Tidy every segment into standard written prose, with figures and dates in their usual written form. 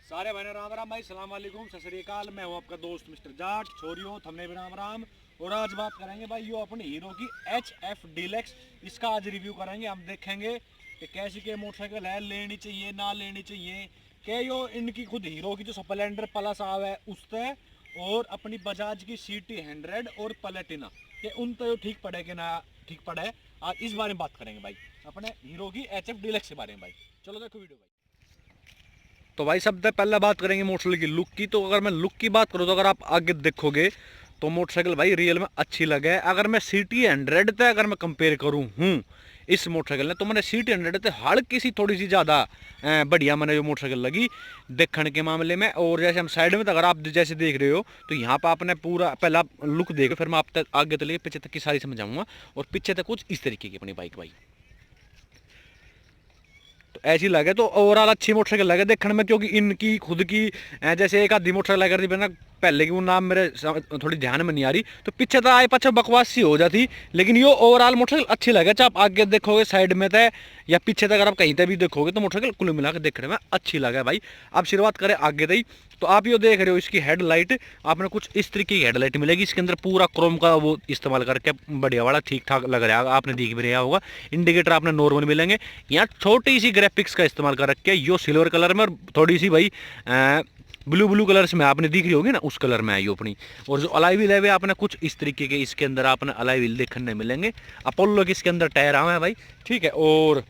सारे भाई राम राम भाई, सलाम वालेकुम, सत श्री अकाल। मैं हूँ आपका दोस्त मिस्टर जाट, छोरियों थमने भी राम राम। और आज बात करेंगे भाई यो अपने हीरो की HF डीलक्स। इसका आज रिव्यू करेंगे, हम देखेंगे कि कैसी के मोटरसाइकिल है, लेनी चाहिए ना लेनी चाहिए। क्या यो इनकी खुद हीरो की जो स्प्लेंडर प्लस आव है उससे, और अपनी बजाज की CT 100 और प्लेटिना के उन तो ठीक पड़े कि ना ठीक पड़े। आज इस बारे में बात करेंगे भाई, अपने हीरो की HF डीलक्स के बारे में भाई। चलो देखो वीडियो भाई। तो भाई सबसे पहले बात करेंगे मोटरसाइकिल की लुक की। तो अगर मैं लुक की बात करूँ तो अगर आप आगे देखोगे तो मोटरसाइकिल भाई रियल में अच्छी लगे। अगर मैं CT 100 से अगर मैं कंपेयर करूँ इस मोटरसाइकिल ने, तो मैंने CT 100 से हल्की सी थोड़ी सी ज़्यादा बढ़िया मैंने जो मोटरसाइकिल लगी देखने के मामले में। और जैसे हम साइड में तो अगर आप जैसे देख रहे हो तो यहाँ पर आपने पूरा पहला लुक देखो, फिर मैं आप तक आगे तो लेके पीछे तक की सारी समझाऊंगा। और पीछे तक कुछ इस तरीके की अपनी बाइक भाई तो ऐसी लगे, तो ओवरऑल अच्छी मोटरसाइकिल लगे देखने में। क्योंकि इनकी खुद की जैसे एक आधी मोटरसाइकिल अगर थी ना पहले की, वो नाम मेरे थोड़ी ध्यान में नहीं आ रही, तो पीछे तो आए पीछे बकवास सी हो जाती। लेकिन ये ओवरऑल मोटरसाइकिल अच्छी लगे, चाहे आप आगे देखोगे साइड में थे या पीछे तक अगर आप कहीं तक भी देखोगे तो मोटरसाइकिल कुल मिला के देखने में अच्छी लगे भाई। अब शुरुआत करें आगे तक, तो आप ये देख रहे हो इसकी हेडलाइट, आपने कुछ इस तरीके की हेडलाइट मिलेगी। इसके अंदर पूरा क्रोम का वो इस्तेमाल करके बढ़िया वाला ठीक ठाक लग रहा है, आपने देख भी रहा होगा। इंडिकेटर आपने नॉर्मल मिलेंगे, यहाँ छोटी सी ग्राफिक्स का इस्तेमाल कर रखे यो सिल्वर कलर में, और थोड़ी सी भाई ब्लू कलर्स में आपने दिख रही होगी ना, उस कलर में आई अपनी। और जो अलाई व्हील है वे आपने कुछ इस तरीके के इसके अंदर आपने अलाई व्हील देखने मिलेंगे। अपोलो के इसके अंदर टायर आए हैं भाई, ठीक है। और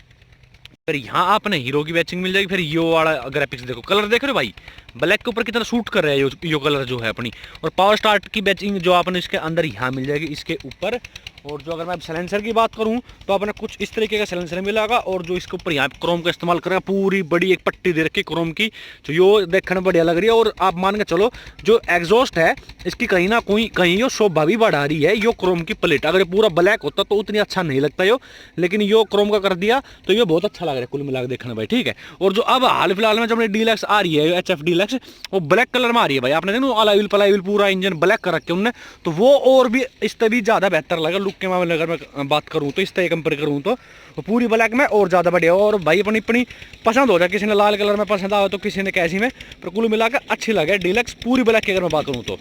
फिर यहाँ आपने हीरो की बैचिंग मिल जाएगी। फिर यो वाला ग्राफिक्स देखो, कलर देख रहे हो भाई, ब्लैक के ऊपर कितना सूट कर रहा है यो कलर जो है अपनी। और पावर स्टार्ट की बैचिंग जो आपने इसके अंदर यहाँ मिल जाएगी इसके ऊपर। और जो अगर मैं साइलेंसर की बात करूँ तो आपने कुछ इस तरीके का साइलेंसर मिलेगा। और जो इसके ऊपर यहाँ क्रोम का इस्तेमाल करेगा, पूरी बड़ी एक पट्टी दे रखी क्रोम की, तो यो देखने में बढ़िया लग रही है। और आप मान के चलो जो एग्जॉस्ट है इसकी कहीं ना कहीं यो शोभा भी बढ़ा रही है। यो क्रोम की प्लेट अगर पूरा ब्लैक होता तो उतनी अच्छा नहीं लगता यो, लेकिन यो क्रोम का कर दिया तो ये बहुत अच्छा लग रहा है कुल मिला के देखने भाई, ठीक है। और जो अब हाल फिलहाल में जब डीलक्स आ रही है HF डीलक्स, वो ब्लैक कलर में आ रही है भाई। आपने देखो अलाई व्हील पूरा इंजन ब्लैक कर रखे उनने, तो वो और भी इससे भी ज़्यादा बेहतर लगा लुक के मामले। अगर मैं बात करूँ तो इससे कंपेयर करूँ तो पूरी ब्लैक में और ज़्यादा बढ़िया। और भाई अपनी पसंद हो जाए, किसी ने लाल कलर में पसंद आया तो किसी ने कैसी में, पर कुल मिला के अच्छी लगे डीलक्स पूरी ब्लैक की अगर मैं बात करूँ तो।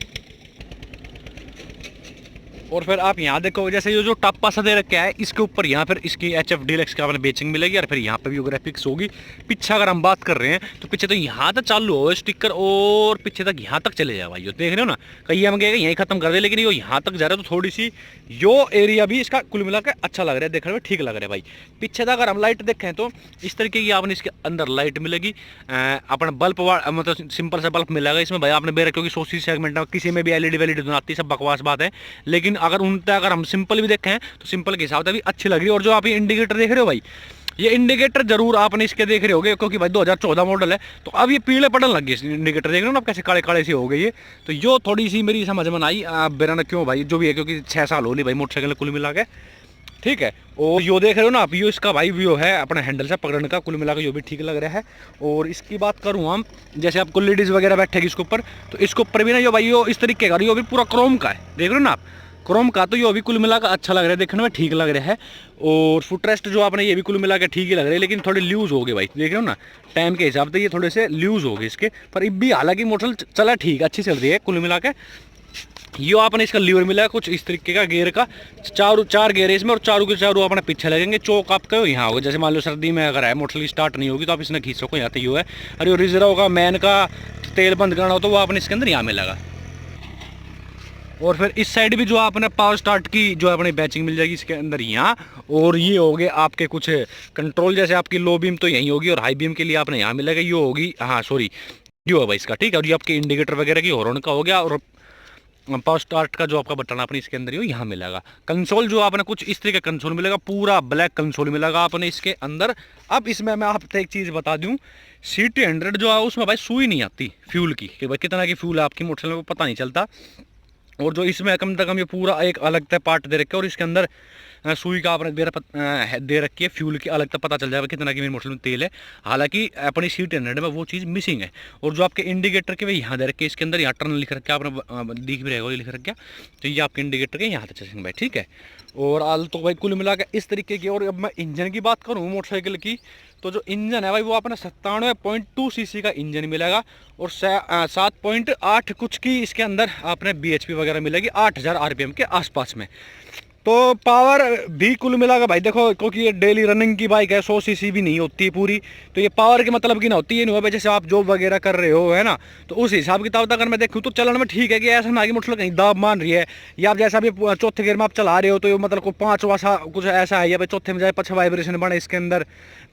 और फिर आप यहाँ देखो जैसे ये जो टप्पा सा दे रखा है इसके ऊपर, यहाँ फिर इसकी HF डीलक्स की आपने बेचिंग मिलेगी। और फिर यहाँ पे भी ग्राफिक्स होगी। पीछे अगर हम बात कर रहे हैं तो पीछे तो यहाँ तक चालू हो स्टिकर, और पीछे तक यहाँ तक चले जाए भाई। यो देख रहे हो ना, कहीं हम कहेंगे यहीं खत्म कर दे, लेकिन यो यहाँ तक जा रहा है तो थोड़ी सी यो एरिया भी इसका कुल मिला के अच्छा लग रहा है, देखने में ठीक लग रहा है भाई। पीछे तक अगर हम लाइट देखें तो इस तरीके की आपने इसके अंदर लाइट मिलेगी। अपना बल्ब मतलब सिंपल सा बल्ब मिलेगा इसमें भाई। आपने बेर क्योंकि सोसी सेगमेंट में किसी में भी LED वेलिडी तो आती है, सब बकवास बात है। लेकिन अगर हम सिंपल भी देखें तो सिंपल के हिसाब से भी अच्छी लग रही है। और जो आप ये इंडिकेटर देख रहे हो भाई, ये इंडिकेटर जरूर आपने इसके देख रहे होगे, क्योंकि भाई 2014 मॉडल है, तो अब ये पीले पड़ने लग गए इंडिकेटर, देख रहे हो ना आप कैसे काले काले से हो गए ये। तो यो थोड़ी सी मेरी समझ में आई बेराना क्यों भाई, जो भी है, क्योंकि 6 साल हो ली भाई मोटरसाइकिल कुल मिला के, ठीक है। और यो देख रहे हो ना आप, यो इसका भाई व्यू है अपना हैंडल से पकड़ने का, कुल मिला के यो भी ठीक लग रहा है। और इसकी बात करूँ हम, जैसे आपको लेडीज़ वगैरह बैठेगी इसके ऊपर, तो इसके ऊपर भी ना यो भाई यो इस तरीके का, यो भी पूरा क्रोम का है, देख रहे हो ना आप, क्रोम का। तो ये भी कुल मिला कर अच्छा लग रहा है, देखने में ठीक लग रहा है। और फुटरेस्ट जो आपने ये भी कुल मिला के ठीक ही लग रहे हैं, लेकिन थोड़े लूज हो गए भाई, देख रहे हो ना, टाइम के हिसाब से ये थोड़े से लूज हो गए इसके। पर अब भी हालांकि मोटर चला ठीक अच्छी चल रही है कुल मिला के। यो आपने इसका लीवर मिला है कुछ इस तरीके का, गेयर का चार गेयर है इसमें, और चारों के चारों अपने पीछे लगेंगे। चौक आपका यहाँ होगा, जैसे मान लो सर्दी में अगर है मोटरसाइकिल स्टार्ट नहीं होगी तो आप इसने खींच सको, यहाँ तो यो है। और यो रिजर्व होगा मैन का तेल बंद करना हो तो वो आपने इसके अंदर यहाँ मिलेगा। और फिर इस साइड भी जो आपने पावर स्टार्ट की जो अपनी बैचिंग मिल जाएगी इसके अंदर यहाँ। और ये हो गए आपके कुछ कंट्रोल, जैसे आपकी लो बीम तो यहीं होगी, और हाई बीम के लिए आपने यहाँ मिलेगा, ये होगी हाँ सॉरी यो है भाई इसका, ठीक है। और ये आपके इंडिकेटर वगैरह की हॉर्न का हो गया। और पावर स्टार्ट का जो आपका बटन आपने इसके अंदर ही यहाँ मिलेगा। कंसोल जो आपने कुछ इस तरीके का कंसोल मिलेगा, पूरा ब्लैक कंसोल मिलेगा आपने इसके अंदर। अब इसमें मैं आपको एक चीज़ बता दूँ, CT 100 जो है उसमें भाई सुई नहीं आती फ्यूल की, कि भाई कितना की फ्यूल है आपकी मोटरसाइकिल को पता नहीं चलता। और जो इसमें कम से कम ये पूरा एक अलग से पार्ट दे रखे, और इसके अंदर सुई का आपने दे रखी है फ्यूल की, अलग तक पता चल जाएगा कितना की मेरी मोटरसाइकिल में तेल है। हालांकि अपनी CT 100 में वो चीज़ मिसिंग है। और जो आपके इंडिकेटर के वे यहाँ दे रखे इसके अंदर, यहाँ टर्न लिख रखा आपने दिख भी रहेगा, ये लिख रखा, तो ये आपके इंडिकेटर के यहाँ तक चलेंगे भाई, ठीक है। और आल तो भाई कुल मिला के इस तरीके की। और अब मैं इंजन की बात करूँ मोटरसाइकिल की, तो जो इंजन है भाई वो अपना 97.2 सीसी का इंजन मिलेगा और 7.8 कुछ की इसके अंदर आपने BHP वगैरह मिलेगी 8000 RPM के आसपास में। तो पावर भी कुल मिलाकर भाई देखो, क्योंकि ये डेली रनिंग की बाइक है, 100 सीसी भी नहीं होती पूरी, तो ये पावर के मतलब की ना होती है। नहीं हुआ जैसे आप जॉब वगैरह कर रहे हो है ना, तो उस हिसाब किताब अगर मैं देखूँ तो चलन में ठीक है कि ऐसा ना कि मोटरसाइकिल कहीं दाब मान रही है, या आप जैसा भी चौथे गियर में आप चला रहे हो तो मतलब को पाँचवा सा कुछ ऐसा है, या भाई चौथे में जाए पछा वाइब्रेशन बने इसके अंदर,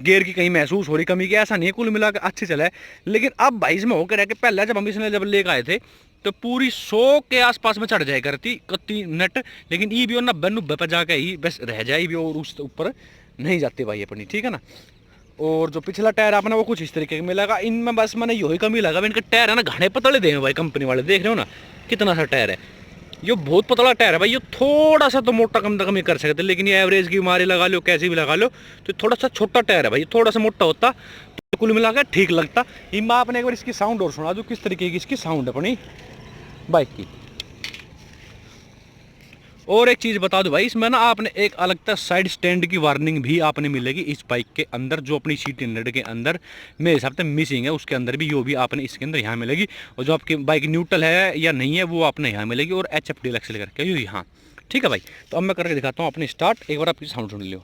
गियर की कहीं महसूस हो रही कमी की, ऐसा नहीं है। कुल मिलाकर अच्छी चला है। लेकिन अब भाई इसमें होकर है कि पहले जब हम इसने जब लेकर आए थे तो पूरी 100 के आसपास में चढ़ जाए करती कत्ती नेट, लेकिन ई भी और 90 पे जाके ही बस रह जाए भी, और उस ऊपर नहीं जाती भाई अपनी, ठीक है ना। और जो पिछला टायर आपने वो कुछ इस तरीके का मिलेगा। इनमें बस मैंने यही कमी लगा, इनका टायर है ना घने पतले दे भाई, कंपनी वाले देख रहे हो ना कितना सा टायर है, ये बहुत पतला टायर है भाई। ये थोड़ा सा तो मोटा कम ही कर सकते, लेकिन ये एवरेज की मारी लगा लो कैसी भी लगा लो, तो थोड़ा सा छोटा टायर है भाई, थोड़ा सा मोटा होता तो कुल मिलाकर ठीक लगता। मैं आपने एक बार इसकी साउंड और सुना दूँ किस तरीके की इसकी साउंड अपनी बाइक की। और एक चीज़ बता दूं भाई, इसमें ना आपने एक अलग तरह साइड स्टैंड की वार्निंग भी आपने मिलेगी इस बाइक के अंदर, जो अपनी CT100 के अंदर मेरे हिसाब से मिसिंग है, उसके अंदर भी यो भी आपने इसके अंदर यहाँ मिलेगी। और जो आपकी बाइक न्यूट्रल है या नहीं है वो आपने यहाँ मिलेगी, और HF डीलक्स लेकर के यो यहाँ, ठीक है भाई। तो अब मैं करके दिखाता हूँ अपनी स्टार्ट, एक बार आपकी साउंड सुन लो।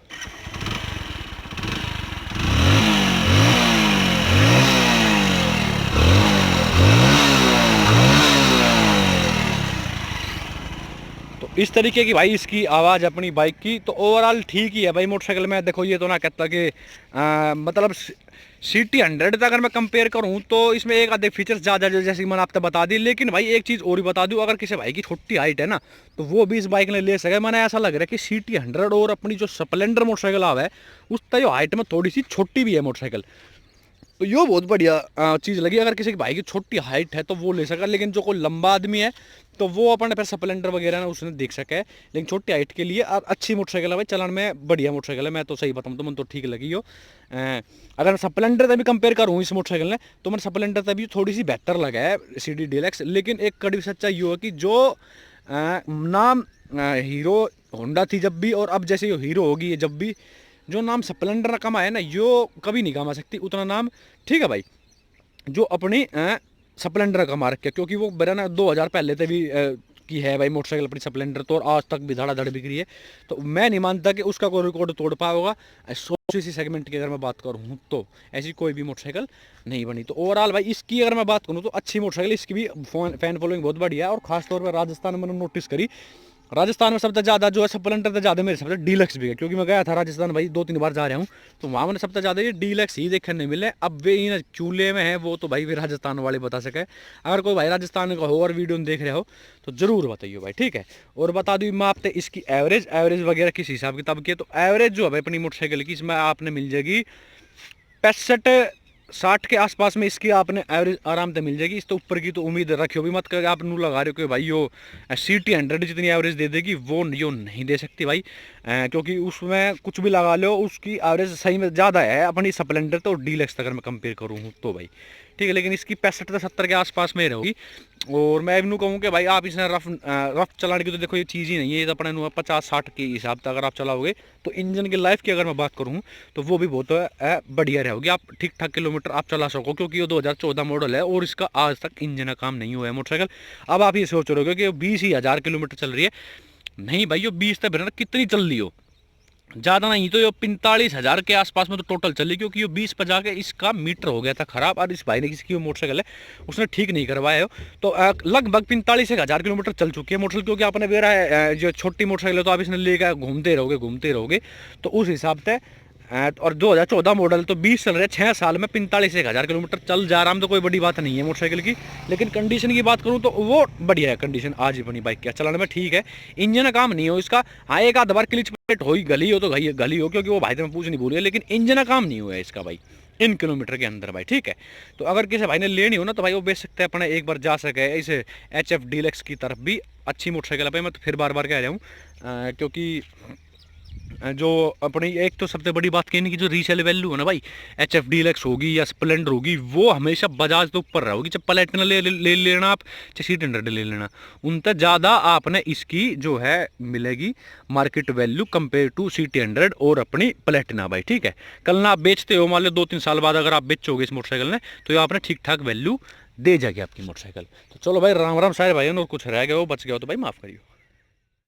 इस तरीके की भाई इसकी आवाज़ अपनी बाइक की। तो ओवरऑल ठीक ही है भाई मोटरसाइकिल में। देखो ये तो ना कहता कि मतलब CT100 तक अगर मैं कंपेयर करूं तो इसमें एक आधे फीचर्स ज़्यादा जैसे मैंने आपको बता दी। लेकिन भाई एक चीज़ और भी बता दूं, अगर किसी भाई की छोटी हाइट है ना तो वो भी इस बाइक ने ले सके। मैंने ऐसा लग रहा है कि CT100 और अपनी जो स्प्लेंडर मोटरसाइकिल आवा है उसका जो हाइट में थोड़ी सी छोटी भी है मोटरसाइकिल, तो ये बहुत बढ़िया चीज़ लगी। अगर किसी की भाई की छोटी हाइट है तो वो ले सका, लेकिन जो कोई लंबा आदमी है तो वो अपने फिर स्प्लेंडर वगैरह ना उसने देख सका है। लेकिन छोटी हाइट के लिए अब अच्छी मोटरसाइकिल है भाई, चलाने में बढ़िया मोटरसाइकिल है। मैं तो सही बताऊँ तो मन तो ठीक लगी हो। अगर स्प्लेंडर से भी कंपेयर करूँ इस मोटरसाइकिल ने तो मैंने स्प्लेंडर से भी थोड़ी सी बेहतर लगा है CD डीलक्स। लेकिन एक कड़ी सच्चाई ये है कि जो नाम हीरो होंडा थी जब भी, और अब जैसे ये हीरो होगी, ये जब भी जो नाम स्प्लेंडर कमा है ना यो कभी नहीं कमा सकती उतना नाम, ठीक है भाई, जो अपनी स्प्लेंडर कमा रखे। क्योंकि वो मेरा ना 2000 पहले से भी की है भाई मोटरसाइकिल अपनी स्प्लेंडर, तो और आज तक भी धड़ाधड़ बिक रही है। तो मैं नहीं मानता कि उसका कोई रिकॉर्ड तोड़ पाया होगा। 100 सीसी सेगमेंट की अगर मैं बात करूँ तो ऐसी कोई भी मोटरसाइकिल नहीं बनी। तो ओवरऑल भाई इसकी अगर मैं बात करूँ तो अच्छी मोटरसाइकिल, इसकी भी फैन फॉलोइंग बहुत बढ़िया है। और खासतौर पर राजस्थान में मैंने नोटिस करी, राजस्थान में सबसे ज़्यादा जो है स्प्लेंडर से ज़्यादा मेरे सबसे डीलक्स भी है। क्योंकि मैं गया था राजस्थान भाई 2-3 बार जा रहा हूँ, तो वहाँ मैंने सबसे ज़्यादा ये डीलक्स ही देखने नहीं मिले। अब वे इन चूल्हे में है वो तो भाई वे राजस्थान वाले बता सके। अगर कोई भाई राजस्थान का हो और वीडियो देख रहे हो तो ज़रूर बताइए भाई, ठीक है। और बता दूँ मैं आपसे इसकी एवरेज वगैरह किस हिसाब किताब की है। तो एवरेज जो है भाई अपनी मोटरसाइकिल की इसमें आपने मिल जाएगी 65-60 के आसपास में इसकी आपने एवरेज आराम से मिल जाएगी। इस तो ऊपर की तो उम्मीद रखियो भी मत कर, आप नू लगा रहे हो कि भाई यो CT100 जितनी एवरेज दे देगी वो यो नहीं दे सकती भाई। क्योंकि उसमें कुछ भी लगा लो उसकी एवरेज सही में ज़्यादा है अपनी स्प्लेंडर तो डीलक्स अगर मैं कंपेयर करूँ तो भाई, ठीक है। लेकिन इसकी 65 से 70 के आसपास में रहेगी। और मैं यूँ कहूँ कि भाई आप इसने रफ चलाने की तो देखो ये चीज़ ही नहीं है, ये तो अपने 50-60 के हिसाब से अगर आप चलाओगे तो इंजन की लाइफ की अगर मैं बात करूँ तो वो भी बहुत बढ़िया रहेगी। आप ठीक ठाक किलोमीटर आप चला सको, क्योंकि ये 2014 मॉडल है और इसका आज तक इंजन का काम नहीं हुआ है मोटरसाइकिल। अब आप ये सोच रहे हो कि 20,000 किलोमीटर चल रही है, नहीं भाई ये 20 तक कितनी चल रही हो, ज़्यादा नहीं तो ये 45,000 के आसपास में तो टोटल चली। क्योंकि ये 20 पर जाके इसका मीटर हो गया था ख़राब, और इस भाई ने किसकी मोटरसाइकिल है उसने ठीक नहीं करवाया हो। तो लगभग 45,000 किलोमीटर चल चुकी है मोटरसाइकिल। क्योंकि आपने मेरा है जो छोटी मोटरसाइकिल है तो आप इसने लेकर घूमते रहोगे तो उस हिसाब से। और 2014 मॉडल तो 20 चल रहे, 6 साल में 45,000 किलोमीटर चल जा रहा हम, तो कोई बड़ी बात नहीं है मोटरसाइकिल की। लेकिन कंडीशन की बात करूँ तो वो बढ़िया है कंडीशन आज ही अपनी बाइक क्या चलाने में, ठीक है। इंजन का काम नहीं हो इसका, हाँ एक आध बार क्लिच प्लेट हो गली हो तो गली हो, क्योंकि वो भाई तो मैं पूछ नहीं भूल गया। लेकिन इंजन का काम नहीं हुआ है इसका भाई इन किलोमीटर के अंदर भाई, ठीक है। तो अगर किसी भाई ने लेनी हो ना तो भाई वो बेच सकते हैं अपना, एक बार जा सके इस HF डीलक्स की तरफ भी। अच्छी मोटरसाइकिल है भाई, मैं तो फिर बार बार कह रहा हूँ क्योंकि जो अपनी एक तो सबसे बड़ी बात कहने की जो रीसेल वैल्यू है ना भाई, एच एफ डीलक्स होगी या स्प्लेंडर होगी, वो हमेशा बजाज के ऊपर रहोगी। जब प्लेटिना ले लेना आप, चाहे सीट 100 ले लेना, उनसे ज़्यादा आपने इसकी जो है मिलेगी market value compare to CT 100 और अपनी प्लेटिना भाई। ठीक है, कल ना आप बेचते हो, मान लो 2-3 साल बाद अगर आप बेचोगे इस मोटरसाइकिल ने, तो ये आपने ठीक ठाक वैल्यू दे जाएगी आपकी मोटरसाइकिल। तो चलो भाई, राम राम सारे भाई, और कुछ रह गया हो बच गया हो तो भाई माफ़ करियो।